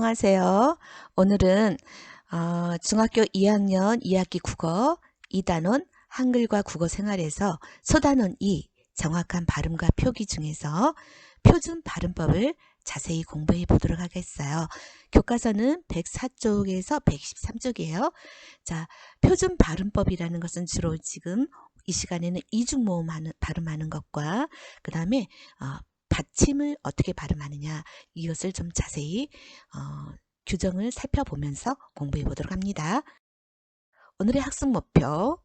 안녕하세요. 오늘은 중학교 2학년 2학기 국어 2단원 한글과 국어 생활에서 소단원 2 정확한 발음과 표기 중에서 표준 발음법을 자세히 공부해 보도록 하겠어요. 교과서는 104쪽에서 123쪽이에요. 자, 표준 발음법이라는 것은 주로 지금 이 시간에는 이중모음 발음하는 것과 그 다음에 받침을 어떻게 발음하느냐 이것을 좀 자세히 규정을 살펴보면서 공부해 보도록 합니다. 오늘의 학습 목표,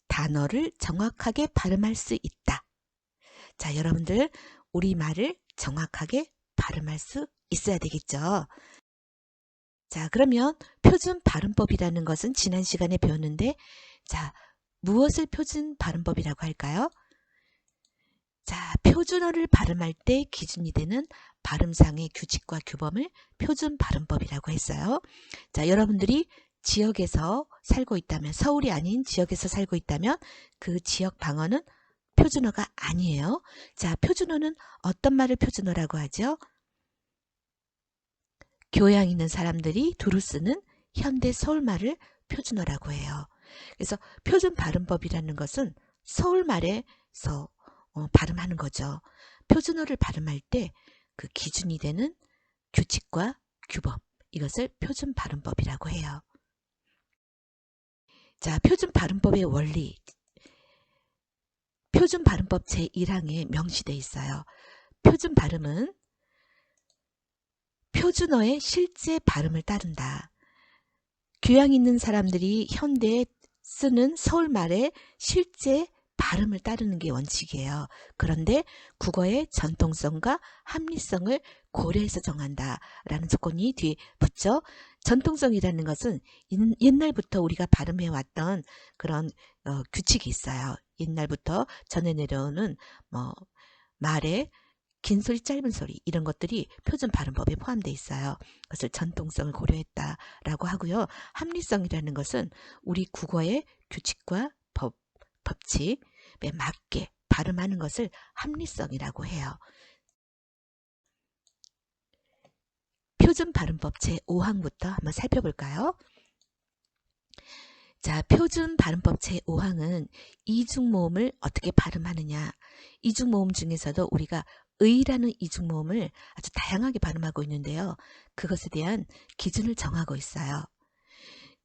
단어를 정확하게 발음할 수 있다. 자, 여러분들 우리말을 정확하게 발음할 수 있어야 되겠죠. 자, 그러면 표준 발음법이라는 것은 지난 시간에 배웠는데, 자, 무엇을 표준 발음법이라고 할까요? 자, 표준어를 발음할 때 기준이 되는 발음상의 규칙과 규범을 표준 발음법이라고 했어요. 자, 여러분들이 지역에서 살고 있다면, 서울이 아닌 지역에서 살고 있다면 그 지역 방언은 표준어가 아니에요. 자, 표준어는 어떤 말을 표준어라고 하죠? 교양 있는 사람들이 두루 쓰는 현대 서울말을 표준어라고 해요. 그래서 표준 발음법이라는 것은 서울말에서 발음하는 거죠. 표준어를 발음할 때 그 기준이 되는 규칙과 규범, 이것을 표준 발음법이라고 해요. 자, 표준 발음법의 원리. 표준 발음법 제1항에 명시되어 있어요. 표준 발음은 표준어의 실제 발음을 따른다. 교양 있는 사람들이 현대에 쓰는 서울말의 실제 발음을 따르는 게 원칙이에요. 그런데 국어의 전통성과 합리성을 고려해서 정한다라는 조건이 뒤에 붙죠. 전통성이라는 것은 옛날부터 우리가 발음해왔던 그런 규칙이 있어요. 옛날부터 전해 내려오는 말에 긴 소리, 짧은 소리 이런 것들이 표준 발음법에 포함되어 있어요. 그것을 전통성을 고려했다라고 하고요. 합리성이라는 것은 우리 국어의 규칙과 법칙에 맞게 발음하는 것을 합리성이라고 해요. 표준 발음법 제5항부터 한번 살펴볼까요? 자, 표준 발음법 제5항은 이중모음을 어떻게 발음하느냐. 이중모음 중에서도 우리가 의라는 이중모음을 아주 다양하게 발음하고 있는데요. 그것에 대한 기준을 정하고 있어요.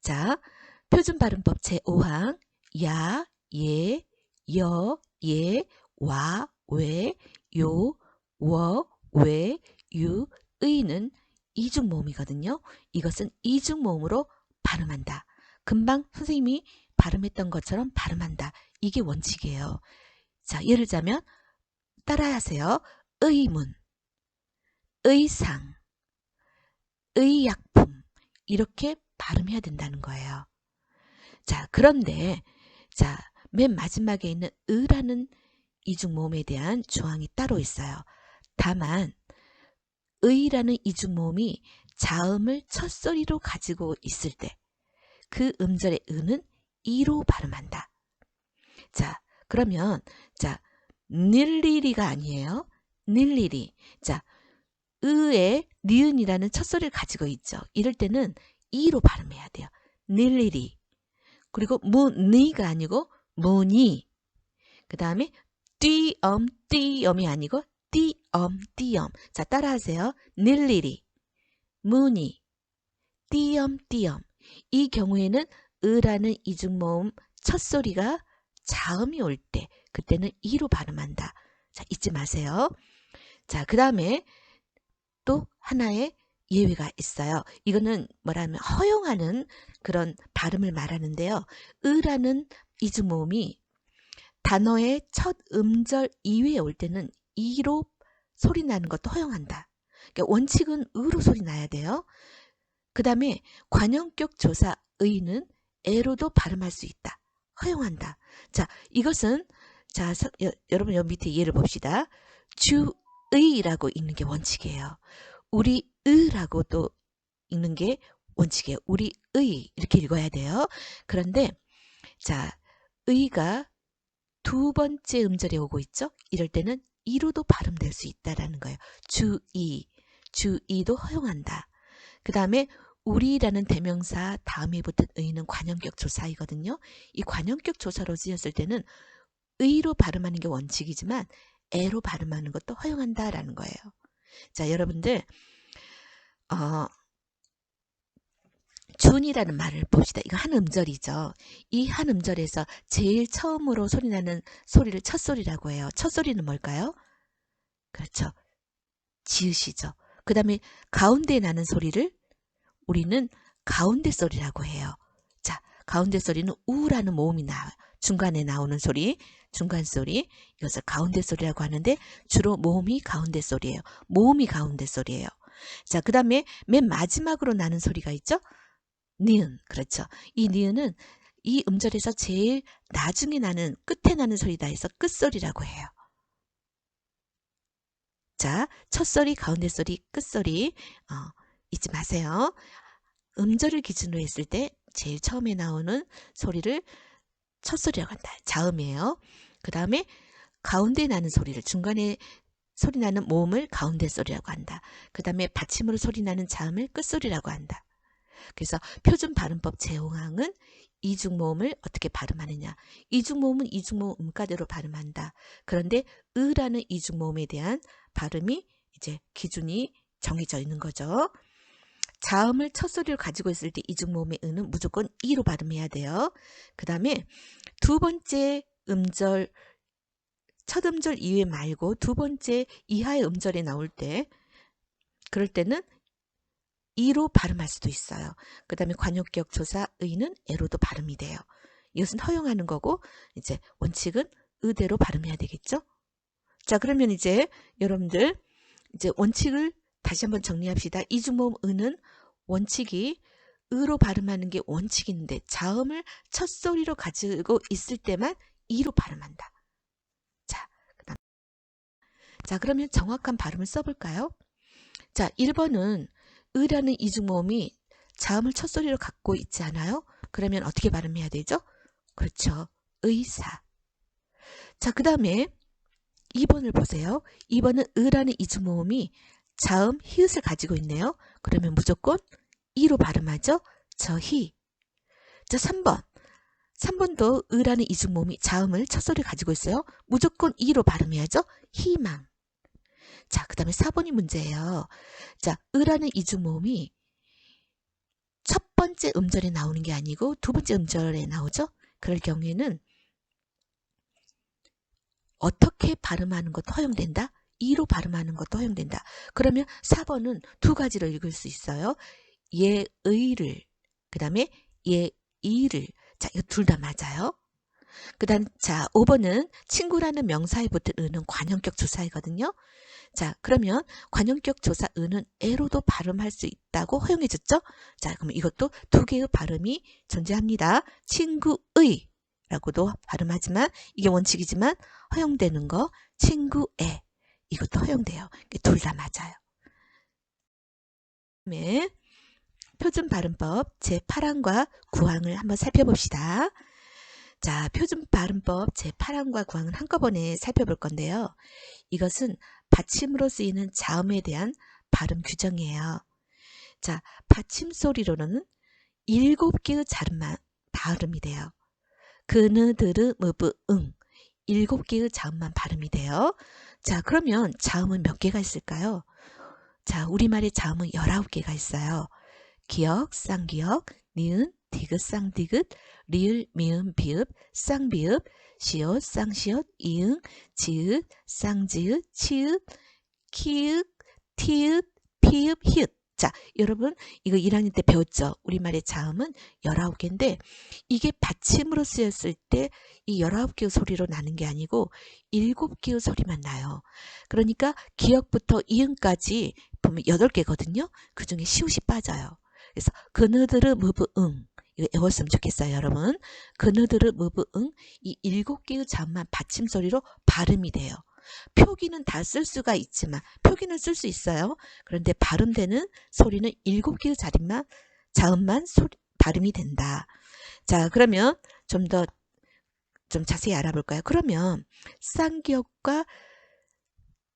자, 표준 발음법 제5항 야, 예, 여, 예, 와, 왜, 요, 워, 왜, 유, 의는 이중모음이거든요. 이것은 이중모음으로 발음한다. 금방 선생님이 발음했던 것처럼 발음한다. 이게 원칙이에요. 자, 예를 들자면 따라하세요. 의문, 의상, 의약품 이렇게 발음해야 된다는 거예요. 자, 그런데 자, 맨 마지막에 있는 의라는 이중모음에 대한 조항이 따로 있어요. 다만 의라는 이중모음이 자음을 첫소리로 가지고 있을 때 그 음절의 의는 이로 발음한다. 자, 그러면 자, 닐리리가 아니에요. 닐리리. 자, 의에 니은이라는 첫소리를 가지고 있죠. 이럴 때는 이로 발음해야 돼요. 닐리리. 그리고 무니가 아니고 무니. 그 다음에 띠엄이 아니고 띠엄. 자, 따라하세요. 닐리리, 무니, 띠엄. 이 경우에는 으라는 이중모음 첫소리가 자음이 올 때 그때는 이로 발음한다. 자, 잊지 마세요. 자, 그 다음에 또 하나의 예외가 있어요. 이거는 뭐라면 허용하는 그런 발음을 말하는데요. 으라는 이중모음이 단어의 첫 음절 이외에 올 때는 이로 소리 나는 것도 허용한다. 그러니까 원칙은 으로 소리 나야 돼요. 그 다음에 관형격 조사 의는 애로도 발음할 수 있다. 허용한다. 자, 이것은 자, 여러분 여기 밑에 예를 봅시다. 주의라고 읽는 게 원칙이에요. 우리 의라고 또 읽는 게 원칙이에요. 우리 의 이렇게 읽어야 돼요. 그런데 자, 의가 두 번째 음절에 오고 있죠. 이럴 때는 이로도 발음될 수 있다라는 거예요. 주의도 허용한다. 그 다음에 우리라는 대명사 다음에 붙은 의는 관형격 조사이거든요. 이 관형격 조사로 쓰였을 때는 의로 발음하는 게 원칙이지만 애로 발음하는 것도 허용한다라는 거예요. 자, 여러분들 준이라는 말을 봅시다. 이거 한 음절이죠. 이 한 음절에서 제일 처음으로 소리나는 소리를 첫 소리라고 해요. 첫 소리는 뭘까요? 그렇죠. 지읒이죠. 그 다음에 가운데 나는 소리를 우리는 가운데 소리라고 해요. 자, 가운데 소리는 우라는 모음이 나와요. 중간에 나오는 소리, 중간 소리, 이것을 가운데 소리라고 하는데 주로 모음이 가운데 소리예요. 모음이 가운데 소리예요. 자, 그 다음에 맨 마지막으로 나는 소리가 있죠? 니은. 그렇죠. 이 니은은 이 음절에서 제일 나중에 나는, 끝에 나는 소리다 해서 끝소리라고 해요. 자, 첫 소리, 가운데 소리, 끝소리 잊지 마세요. 음절을 기준으로 했을 때 제일 처음에 나오는 소리를 첫 소리라고 한다. 자음이에요. 그 다음에 가운데 나는 소리를, 중간에 소리 나는 모음을 가운데 소리라고 한다. 그 다음에 받침으로 소리 나는 자음을 끝소리라고 한다. 그래서 표준 발음법 제호항은 이중모음을 어떻게 발음하느냐. 이중모음은 이중모음 음가대로 발음한다. 그런데 으라는 이중모음에 대한 발음이 이제 기준이 정해져 있는 거죠. 자음을 첫 소리로 가지고 있을 때 이중모음의 으는 무조건 이로 발음해야 돼요. 그 다음에 두 번째 음절, 첫 음절 이외 말고 두 번째 이하의 음절에 나올 때, 그럴 때는 이로 발음할 수도 있어요. 그 다음에 관용격 조사 의는 애로도 발음이 돼요. 이것은 허용하는 거고, 이제 원칙은 의대로 발음해야 되겠죠? 자, 그러면 이제 여러분들 이제 원칙을 다시 한번 정리합시다. 이중모음 의는 원칙이 의로 발음하는 게 원칙인데 자음을 첫 소리로 가지고 있을 때만 이로 발음한다. 자, 그러면 정확한 발음을 써볼까요? 자, 1번은 의라는 이중모음이 자음을 첫 소리로 갖고 있지 않아요? 그러면 어떻게 발음해야 되죠? 그렇죠. 의사. 자, 그 다음에 2번을 보세요. 2번은 의라는 이중모음이 자음 히읗을 가지고 있네요. 그러면 무조건 이로 발음하죠. 저희. 자, 3번. 3번도 의라는 이중모음이 자음을 첫 소리 가지고 있어요. 무조건 이로 발음해야죠. 희망. 자, 그 다음에 4번이 문제예요. 자, 의라는 이중모음이 첫 번째 음절에 나오는 게 아니고 두 번째 음절에 나오죠. 그럴 경우에는 어떻게 발음하는 것도 허용된다. 이로 발음하는 것도 허용된다. 그러면 4번은 두 가지로 읽을 수 있어요. 예의를, 그 다음에 예이를. 자, 이거 둘 다 맞아요. 그 다음, 자, 5번은 친구라는 명사에 붙은 의는 관형격 조사이거든요. 자, 그러면 관형격 조사 의는 애로도 발음할 수 있다고 허용해줬죠? 자, 그러면 이것도 두 개의 발음이 존재합니다. 친구의 라고도 발음하지만 이게 원칙이지만 허용되는 거 친구애, 이것도 허용돼요. 둘 다 맞아요. 그다음에 표준 발음법 제8항과 9항을 한번 살펴봅시다. 자, 표준 발음법 제8항과 9항은 한꺼번에 살펴볼 건데요. 이것은 받침으로 쓰이는 자음에 대한 발음 규정이에요. 자, 받침 소리로는 7개의 자음만 발음이 돼요. 그느, 드르, 무브, 응. 7개의 자음만 발음이 돼요. 자, 그러면 자음은 몇 개가 있을까요? 자, 우리말의 자음은 19개가 있어요. 기역, 쌍기역, 니은, 디귿, 쌍디귿, 리을, 미음, 비읍, 쌍비읍, 시옷, 쌍시옷, 이응, 지읒, 쌍지읒, 치읒, 키읒, 티읒, 피읒, 히읗. 자, 여러분 이거 1학년 때 배웠죠? 우리말의 자음은 19개인데 이게 받침으로 쓰였을 때 이 19개의 소리로 나는 게 아니고 7개의 소리만 나요. 그러니까 기역부터 이응까지 보면 8개거든요. 그 중에 시옷이 빠져요. 그래서 그느드르 무브 응, 이거 외웠으면 좋겠어요, 여러분. 그느드르 무브 응, 이 7개의 자음만 받침 소리로 발음이 돼요. 표기는 다 쓸 수가 있지만 표기는 쓸 수 있어요. 그런데 발음되는 소리는 7개의 자음만 발음이 된다. 자, 그러면 좀 자세히 알아볼까요? 그러면 쌍기역과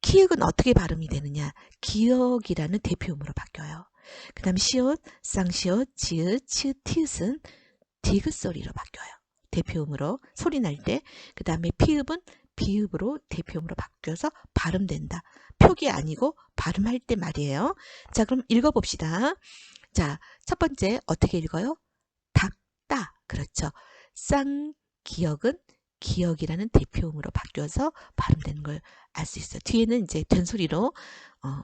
키읔은 어떻게 발음이 되느냐? 기역이라는 대표음으로 바뀌어요. 그 다음에 시옷, 쌍시옷, 지읒, 치읒, 티읕은 디귿 소리로 바뀌어요. 대표음으로 소리 날 때. 그 다음에 피읍은 비읍으로 대표음으로 바뀌어서 발음된다. 표기 아니고 발음할 때 말이에요. 자, 그럼 읽어봅시다. 자, 첫 번째 어떻게 읽어요? 닭다. 그렇죠. 쌍기역은 기역이라는 대표음으로 바뀌어서 발음되는 걸 알 수 있어요. 뒤에는 이제 된소리로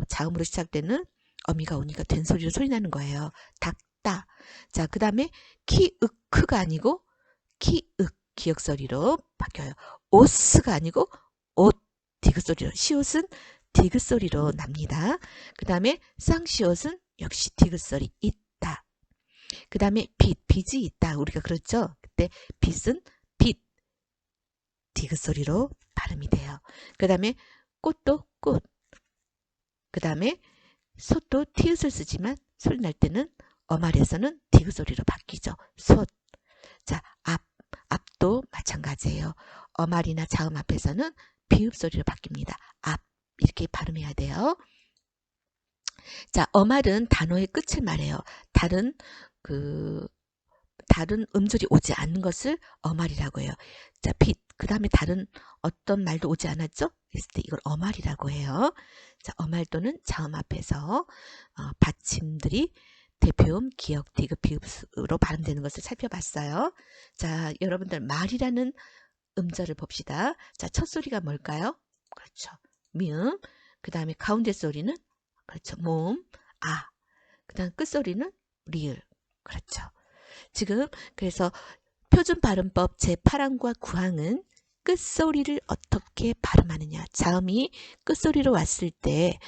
자음으로 시작되는 어미가 오니까 된소리로 소리 나는 거예요. 닭다. 자, 그 다음에 키윽크가 아니고 키윽 기역소리로 바뀌어요. 오스가 아니고 옷 디귿소리로. 시옷은 디귿소리로 납니다. 그 다음에 쌍시옷은 역시 디귿소리 있다. 그 다음에 빛이 있다. 우리가 그렇죠. 그때 빛은 빛 디귿소리로 발음이 돼요. 그 다음에 꽃도 꽃. 그 다음에 솥도 티읕을 쓰지만 소리 날 때는 어말에서는 디귿소리로 바뀌죠. 솥. 자, 앞도 마찬가지예요. 어말이나 자음 앞에서는 비읍 소리로 바뀝니다. 앞 이렇게 발음해야 돼요. 자, 어말은 단어의 끝을 말해요. 다른 음절이 오지 않는 것을 어말이라고 해요. 자, 빛. 그 다음에 다른 어떤 말도 오지 않았죠? 그랬을 때 이걸 어말이라고 해요. 자, 어말 또는 자음 앞에서 받침들이 대표음, 기역, 디귿, 비읍으로 발음되는 것을 살펴봤어요. 자, 여러분들 말이라는 음절을 봅시다. 자, 첫 소리가 뭘까요? 그렇죠. 미음. 그 다음에 가운데 소리는 그렇죠. 모음, 아. 그 다음 끝소리는 리을. 그렇죠. 지금 그래서 표준 발음법 제8항과 9항은 끝소리를 어떻게 발음하느냐. 자음이 끝소리로 왔을 때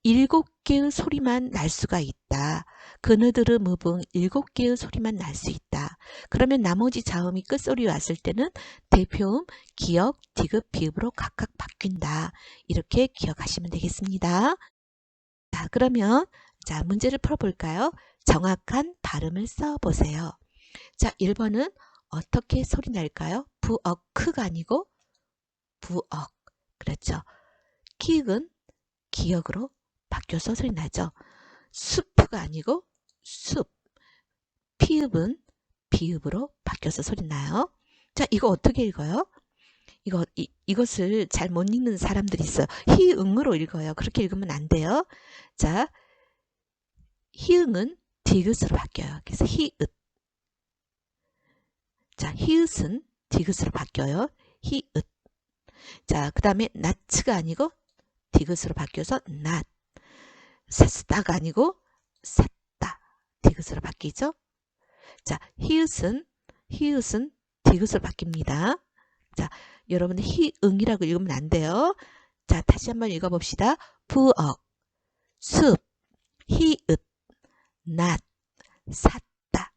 7개의 소리만 날 수가 있다. 그느드르 무붕 7개의 소리만 날 수 있다. 그러면 나머지 자음이 끝소리 왔을 때는 대표음, 기역, 디귿, 비읍으로 각각 바뀐다. 이렇게 기억하시면 되겠습니다. 자, 그러면 자, 문제를 풀어볼까요? 정확한 발음을 써보세요. 자, 1번은 어떻게 소리 날까요? 부억크가 아니고 부억. 그렇죠. 키읔은 기역으로 바뀌어서 소리 나죠. 숲가 아니고 숲. 피읍은 비읍으로 바뀌어서 소리 나요. 자, 이거 어떻게 읽어요? 이것을 잘 못 읽는 사람들이 있어요. 히응으로 읽어요. 그렇게 읽으면 안 돼요. 자, 히응은 디귿으로 바뀌어요. 그래서 히읗. 자, 히읗은 디귿으로 바뀌어요. 히읗. 자, 그 다음에 나츠가 아니고 디귿으로 바뀌어서 낫. 샀다가 아니고 샀다. 디귿으로 바뀌죠. 자, 히읗은 디귿으로 바뀝니다. 자, 여러분 히응이라고 읽으면 안 돼요. 자, 다시 한번 읽어봅시다. 부억, 숲, 히읗, 낫, 샀다.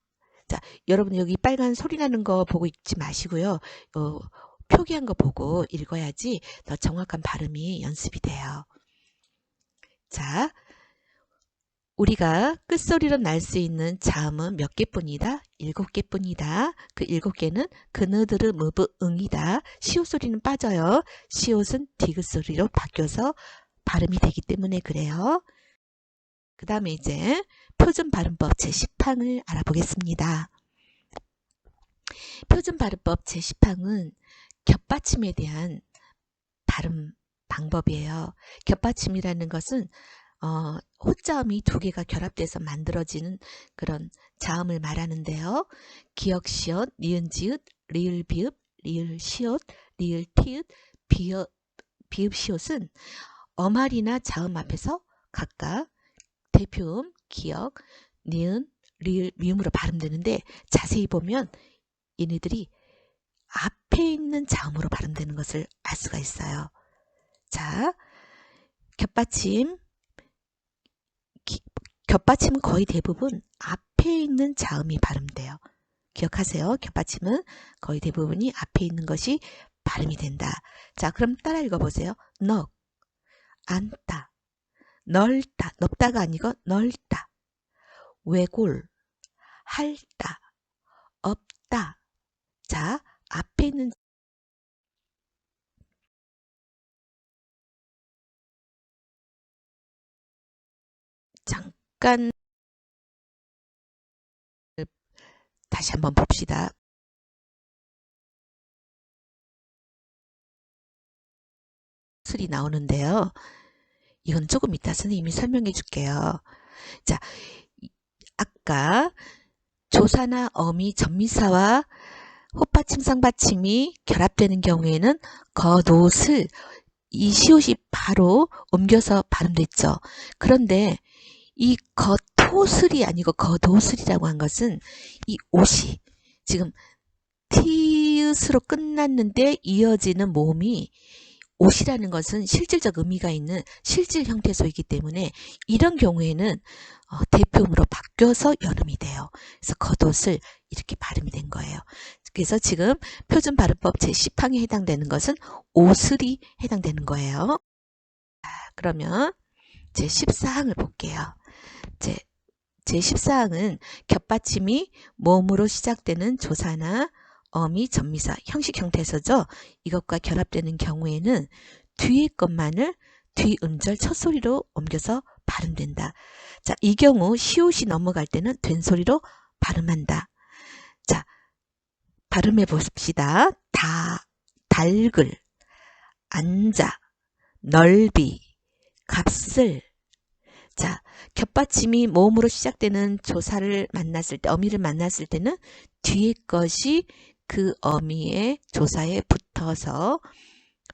자, 여러분 여기 빨간 소리 나는 거 보고 읽지 마시고요. 표기한 거 보고 읽어야지 더 정확한 발음이 연습이 돼요. 자, 우리가 끝소리로 날 수 있는 자음은 몇 개뿐이다? 7개뿐이다. 그 7개는 그느드르 무브 응이다. 시옷 소리는 빠져요. 시옷은 디귿 소리로 바뀌어서 발음이 되기 때문에 그래요. 그 다음에 이제 표준 발음법 제10항을 알아보겠습니다. 표준 발음법 제10항은 겹받침에 대한 발음 방법이에요. 겹받침이라는 것은 호자음이 2개가 결합돼서 만들어지는 그런 자음을 말하는데요. 기역, 시옷, 니은, 지읒, 리을, 비읍, 리을, 시옷, 리을, 티읕, 비읍, 시옷은 어말이나 자음 앞에서 각각 대표음, 기역, 니은, 리을, 미음으로 발음되는데 자세히 보면 얘네들이 앞에 있는 자음으로 발음되는 것을 알 수가 있어요. 자, 겹받침은 거의 대부분 앞에 있는 자음이 발음돼요. 기억하세요. 겹받침은 거의 대부분이 앞에 있는 것이 발음이 된다. 자, 그럼 따라 읽어보세요. 넉, 앉다, 넓다, 넓다가 아니고 넓다, 외골, 할다, 없다. 자, 앞에 있는 잠깐 다시 한번 봅시다. 술이 나오는데요. 이건 조금 이따 선생님이 설명해 줄게요. 자, 아까 조사나 어미, 전미사와 호받침, 상받침이 결합되는 경우에는 겉옷을 이 시옷이 바로 옮겨서 발음됐죠. 그런데 이 겉옷을이 아니고 겉옷을이라고 한 것은 이 옷이 지금 티읕으로 끝났는데 이어지는 모음이 옷이라는 것은 실질적 의미가 있는 실질 형태소이기 때문에 이런 경우에는 대표음으로 바뀌어서 연음이 돼요. 그래서 겉옷을 이렇게 발음이 된 거예요. 그래서 지금 표준 발음법 제10항에 해당되는 것은 옷을이 해당되는 거예요. 그러면 제14항을 볼게요. 제14항은 겹받침이 모음으로 시작되는 조사나 어미, 전미사, 형식 형태에서죠. 이것과 결합되는 경우에는 뒤의 것만을 뒤음절 첫 소리로 옮겨서 발음된다. 자, 이 경우 시옷이 넘어갈 때는 된 소리로 발음한다. 자, 발음해 봅시다. 달글, 앉아, 넓이, 값을. 자, 겹받침이 모음으로 시작되는 조사를 만났을 때, 어미를 만났을 때는 뒤에 것이 그 어미의 조사에 붙어서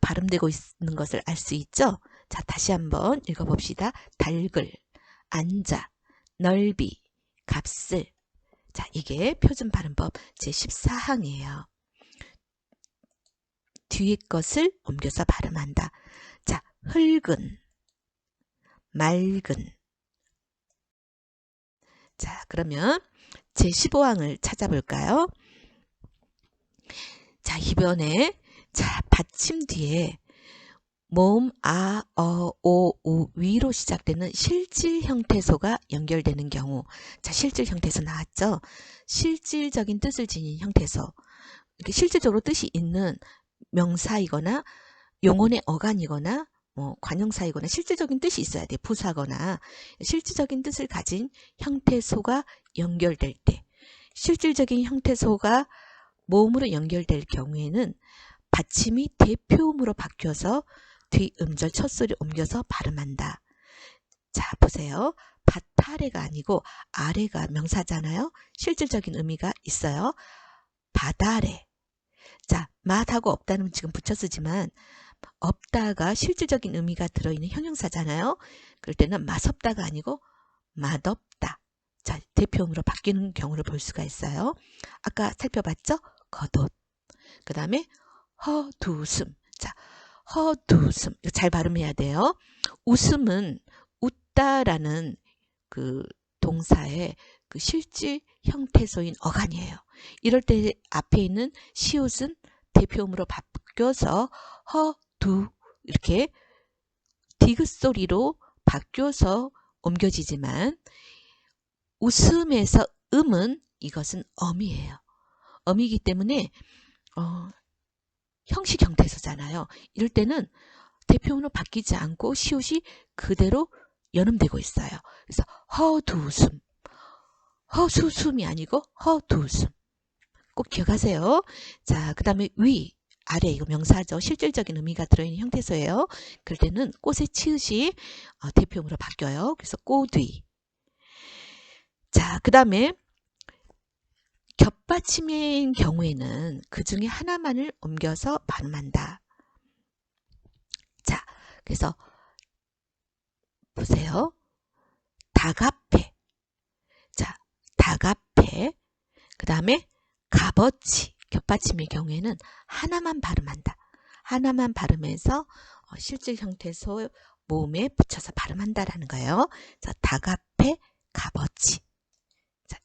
발음되고 있는 것을 알 수 있죠. 자, 다시 한번 읽어봅시다. 달글, 앉아, 넓이, 값을. 자, 이게 표준 발음법 제14항이에요. 뒤에 것을 옮겨서 발음한다. 자, 흙은, 맑은. 자, 그러면 제15항을 찾아볼까요? 자, 이번에 자, 받침 뒤에 모음 아, 어, 오, 우, 위로 시작되는 실질 형태소가 연결되는 경우. 자, 실질 형태소 나왔죠? 실질적인 뜻을 지닌 형태소. 이렇게 실질적으로 뜻이 있는 명사이거나 용언의 어간이거나 관용사이거나 실질적인 뜻이 있어야 돼. 부사거나 실질적인 뜻을 가진 형태소가 연결될 때, 실질적인 형태소가 모음으로 연결될 경우에는 받침이 대표음으로 바뀌어서 뒤음절 첫소리 옮겨서 발음한다. 자, 보세요. 밭아래가 아니고 아래가 명사잖아요. 실질적인 의미가 있어요. 바다래. 자, 맛하고 없다는 지금 붙여 쓰지만 없다가 실질적인 의미가 들어있는 형용사잖아요. 그럴 때는 맛없다가 아니고 맛없다. 자, 대표음으로 바뀌는 경우를 볼 수가 있어요. 아까 살펴봤죠? 겉옷. 그 다음에 헛웃음. 자, 헛웃음. 이거 잘 발음해야 돼요. 웃음은 웃다라는 그 동사의 그 실질 형태소인 어간이에요. 이럴 때 앞에 있는 시옷은 대표음으로 바뀌어서 허두 이렇게 디귿 소리로 바뀌어서 옮겨지지만 웃음에서 음은 이것은 어미예요. 어미이기 때문에 형식 형태소잖아요. 이럴 때는 대표음으로 바뀌지 않고 시옷이 그대로 연음되고 있어요. 그래서 허두웃음, 허수숨이 아니고 허두웃음. 꼭 기억하세요. 자, 그 다음에 위, 아래, 이거 명사죠. 실질적인 의미가 들어있는 형태소예요. 그럴 때는 꽃의 치읓이 대표음으로 바뀌어요. 그래서 꼬뒤. 자, 그 다음에 겹받침인 경우에는 그 중에 하나만을 옮겨서 발음한다. 자, 그래서 보세요. 다갑해. 자, 다갑해. 그 다음에 값어치. 겹받침의 경우에는 하나만 발음한다. 하나만 발음해서 실질 형태소 모음에 붙여서 발음한다라는 거예요. 자, 다갑해, 값어치. 자,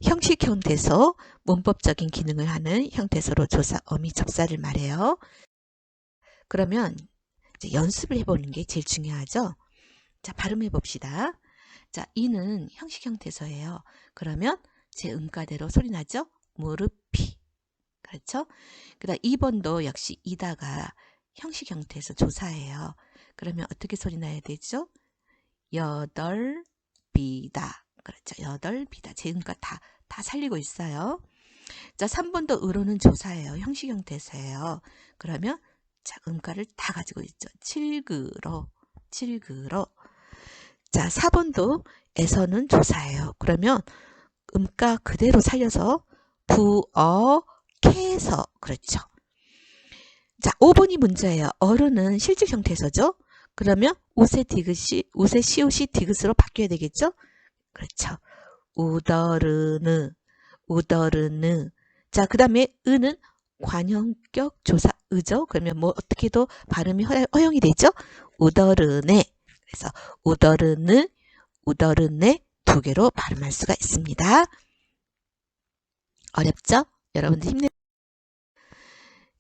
형식 형태소, 문법적인 기능을 하는 형태소로 조사, 어미, 접사를 말해요. 그러면 이제 연습을 해보는 게 제일 중요하죠. 자, 발음해 봅시다. 자, 이는 형식 형태소예요. 그러면 제 음가대로 소리 나죠? 무릎이. 그렇죠? 그 다음 2번도 역시 이다가 형식 형태에서 조사예요. 그러면 어떻게 소리 나야 되죠? 여덟비다. 그렇죠. 여덟비다. 제 음가 다 다 살리고 있어요. 자, 3번도 의로는 조사예요. 형식 형태에서예요. 그러면 자, 음가를 다 가지고 있죠. 칠그러, 칠그러. 자, 4번도 에서는 조사예요. 그러면 음가 그대로 살려서 부어캐서. 그렇죠. 자, 5번이 문제예요. 어른은 실질 형태에서죠. 그러면 우세 디귿이, 우세 시옷이 디귿으로 바뀌어야 되겠죠. 그렇죠. 우더르느, 우더르느. 자, 그 다음에 은은 관형격 조사 의죠. 그러면 뭐 어떻게도 발음이 허용이 되죠. 우더르네. 그래서 우더르느, 우더르네 두 개로 발음할 수가 있습니다. 어렵죠? 여러분들 힘내.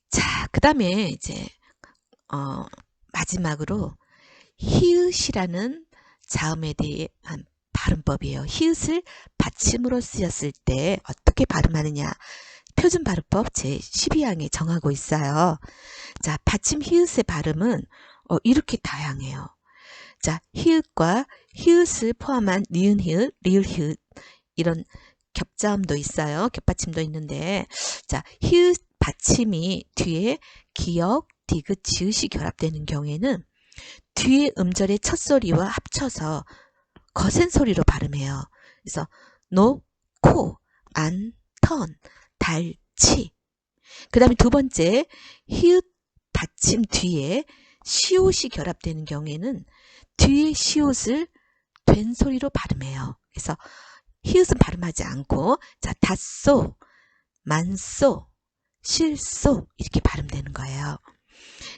자, 그 다음에 이제 마지막으로 히읗이라는 자음에 대한 발음법이에요. 히읗을 받침으로 쓰였을 때 어떻게 발음하느냐. 표준 발음법 제12항에 정하고 있어요. 자, 받침 히읗의 발음은 이렇게 다양해요. 자, 히읗과 히읗을 포함한 니은 히읗, 리을 히읗 이런 겹자음도 있어요. 겹받침도 있는데 자, 히읗 받침이 뒤에 기역, 디귿, 지읒이 결합되는 경우에는 뒤에 음절의 첫 소리와 합쳐서 거센 소리로 발음해요. 그래서 노, 코, 안, 턴, 달, 치. 그 다음에 두 번째 히읗 받침 뒤에 시옷이 결합되는 경우에는 뒤에 시옷을 된 소리로 발음해요. 그래서 히읗은 발음하지 않고 자, 닷소, 만소, 실소 이렇게 발음되는 거예요.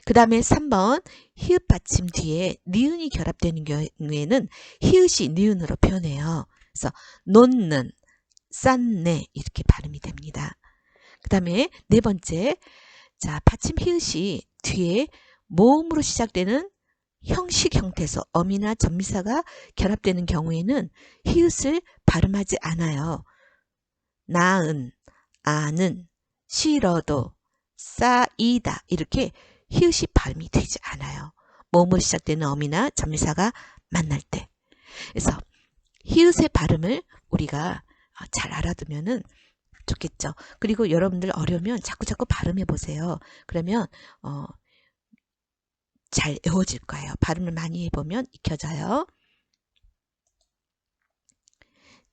그 다음에 3번 히읗 받침 뒤에 니은이 결합되는 경우에는 히읗이 니은으로 표현해요. 그래서 놓는, 쌌네 이렇게 발음이 됩니다. 그 다음에 네 번째 자, 받침 히읗이 뒤에 모음으로 시작되는 형식 형태에서 어미나 전미사가 결합되는 경우에는 히읗을 발음하지 않아요. 나은, 아는, 싫어도, 싸이다 이렇게 히읗이 발음이 되지 않아요. 모음으로 시작되는 어미나 전미사가 만날 때. 그래서 히읗의 발음을 우리가 잘 알아두면은 좋겠죠. 그리고 여러분들 어려우면 자꾸 발음해 보세요. 그러면 잘 외워질 거예요. 발음을 많이 해보면 익혀져요.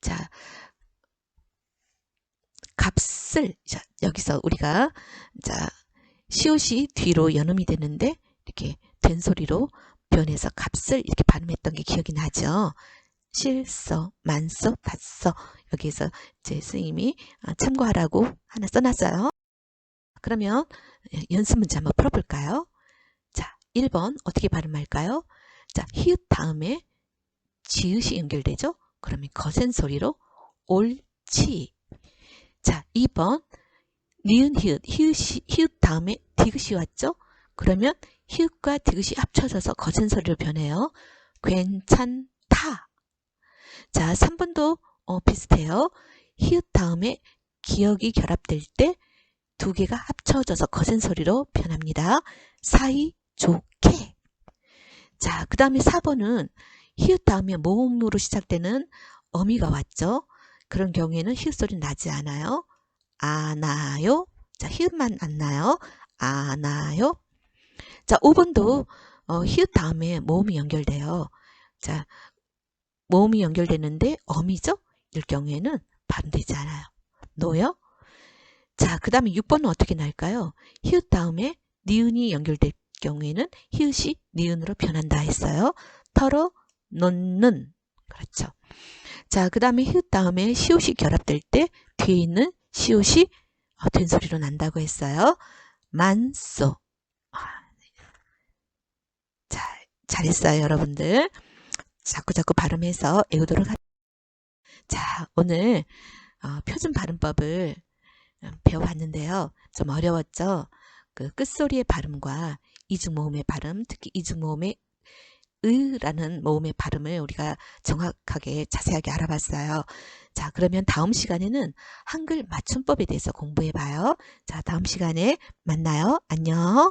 자, 값을 자, 여기서 우리가 자 시옷이 뒤로 연음이 되는데 이렇게 된 소리로 변해서 값을 이렇게 발음했던 게 기억이 나죠. 실서, 만서, 닷서 여기에서 제 선생님이 참고하라고 하나 써놨어요. 그러면 연습 문제 한번 풀어볼까요? 자, 1번 어떻게 발음할까요? 자, 히읗 다음에 지읒이 연결되죠? 그러면 거센 소리로 옳지. 자, 2번 니은 히읗 다음에 디귿이 왔죠? 그러면 히읗과 디귿이 합쳐져서 거센 소리로 변해요. 괜찮다. 자, 3번도 비슷해요. 히읗 다음에 기역이 결합될 때 두 개가 합쳐져서 거센 소리로 변합니다. 사이좋게. 자, 그 다음에 4번은 히읗 다음에 모음으로 시작되는 어미가 왔죠. 그런 경우에는 히읗 소리 나지 않아요. 아나요. 자, 히읗만 안 나요. 아나요. 자, 5번도 히읗 다음에 모음이 연결돼요. 자, 모음이 연결되는데 어미죠? 이럴 경우에는 발음되지 않아요. 노요. 자, 그 다음에 6번은 어떻게 날까요? 히읗 다음에 니은이 연결될 경우에는 히읗이 니은으로 변한다 했어요. 털어 놓는. 그렇죠. 자, 그 다음에 히읗 다음에 시옷이 결합될 때 뒤에 있는 시옷이 된 소리로 난다고 했어요. 만소. 자, 잘했어요, 여러분들. 자꾸 발음해서 외우도록 하겠습니다. 자, 오늘 표준 발음법을 배워봤는데요. 좀 어려웠죠? 그 끝소리의 발음과 이중모음의 발음, 특히 이중모음의 으라는 모음의 발음을 우리가 정확하게 자세하게 알아봤어요. 자, 그러면 다음 시간에는 한글 맞춤법에 대해서 공부해봐요. 자, 다음 시간에 만나요. 안녕.